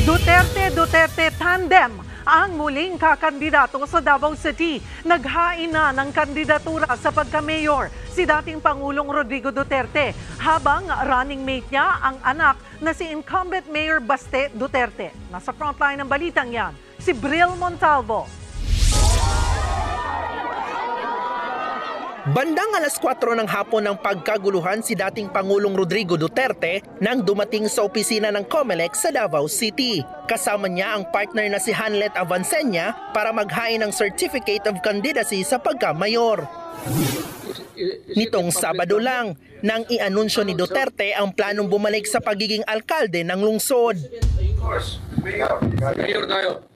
Duterte tandem ang muling kakandidato sa Davao City. Naghain na ng kandidatura sa pagka-mayor si dating Pangulong Rodrigo Duterte, habang running mate niya ang anak na si incumbent Mayor Baste Duterte. Nasa frontline ng balitang yan, si Bril Montalvo. Bandang alas 4 ng hapon ng pagkaguluhan si dating Pangulong Rodrigo Duterte nang dumating sa opisina ng COMELEC sa Davao City. Kasama niya ang partner na si Hanlet Avancenia para maghain ng Certificate of Candidacy sa pagka-mayor. Nitong Sabado lang, nang i-anunsyo ni Duterte ang planong bumalik sa pagiging alkalde ng lungsod. Mayor tayo.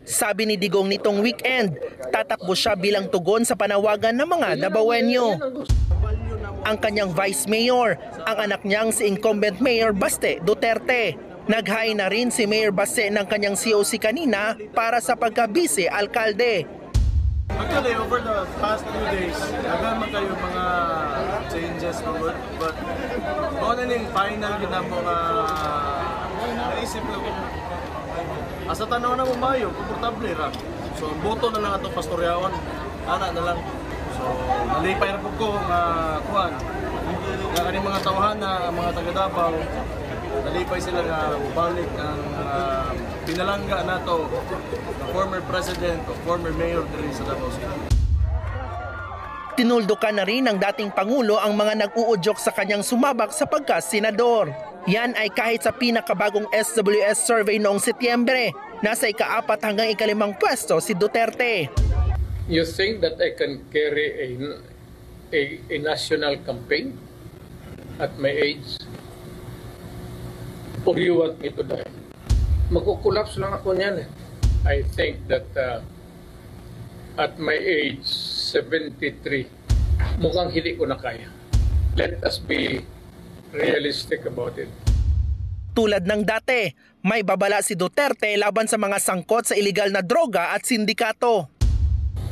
Sabi ni Digong nitong weekend, tatakbo siya bilang tugon sa panawagan ng mga Davaoenyo. Ang kanyang vice mayor, ang anak niyang si incumbent Mayor Baste Duterte. Naghain na rin si Mayor Baste ng kanyang COC kanina para sa pagka-vice alkalde. Actually, over the past 2 days, nagama kayo mga changes but kung ano yung final yun ang mga naisip lang. Asa tanaw na mo mayo, komportable ra. So, boto na lang atong pastoryawan. Ana na lang. So, nalipay na po ko nga kuhan. Nga kaning mga tawhan na mga taga Davao, nalipay sila nga balik ang pinalangga nato ng former president o former mayor diri sa Davao City. Tinuldukan na rin ng dating Pangulo ang mga nag-uudyok sa kanyang sumabak sa pagka-senador. Yan ay kahit sa pinakabagong SWS survey noong Setyembre, nasa ika-4 hanggang ika-5 pwesto si Duterte. You think that I can carry a national campaign at my age? Or you want me to die? Magkukulaps lang ako niyan. I think that at my age, 73, mukhang hindi ko na kaya. Let us be realistic about it. Tulad ng dati, may babala si Duterte laban sa mga sangkot sa iligal na droga at sindikato.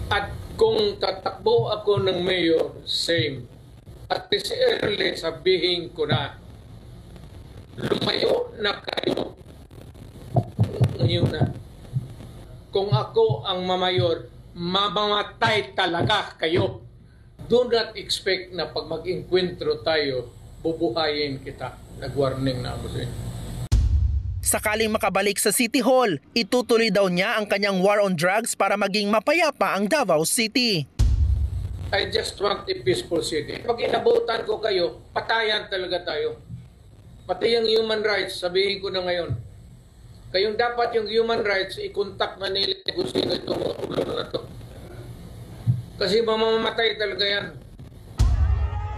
At kung tatakbo ako ng mayor, same. At this early sabihin ko na, lumayo na kayo. Ngayon na. Kung ako ang mamayor, mamamatay talaga kayo. Do not expect na pag mag-enkwentro tayo, bubuhayin kita. Nag-warning na ako sa inyo. Sakaling makabalik sa City Hall, itutuloy daw niya ang kanyang war on drugs para maging mapayapa ang Davao City. I just want a peaceful city. Pag inabutan ko kayo, patayan talaga tayo. Pati yung human rights, sabihin ko na ngayon. Kayong dapat yung human rights, i-contact na nila kung sino itong ulo na to. Kasi mamamatay talaga yan.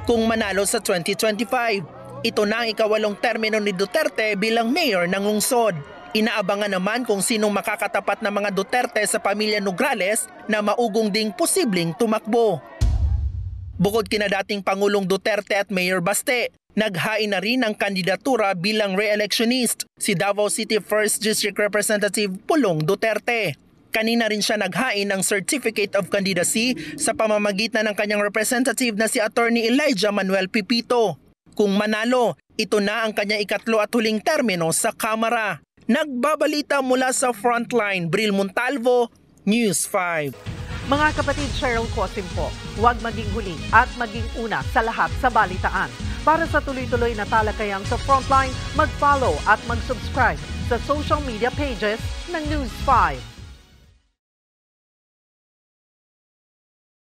Kung manalo sa 2025, ito na ang ika-8 termino ni Duterte bilang mayor ng lungsod. Inaabangan naman kung sinong makakatapat na mga Duterte sa pamilya Nograles na maugong ding posibleng tumakbo. Bukod kina dating Pangulong Duterte at Mayor Baste, naghain na rin ang kandidatura bilang re-electionist si Davao City 1st District Representative Pulong Duterte. Kanina rin siya naghain ng Certificate of Candidacy sa pamamagitan ng kanyang representative na si Attorney Elijah Manuel Pipito. Kung manalo, ito na ang kanyang ikatlo at huling termino sa Kamara. Nagbabalita mula sa Frontline, Bril Montalvo, News 5. Mga kapatid, Cheryl Cosim po, huwag maging huli at maging una sa lahat sa balitaan. Para sa tuloy-tuloy na talakayang sa Frontline, mag-follow at mag-subscribe sa social media pages ng News 5.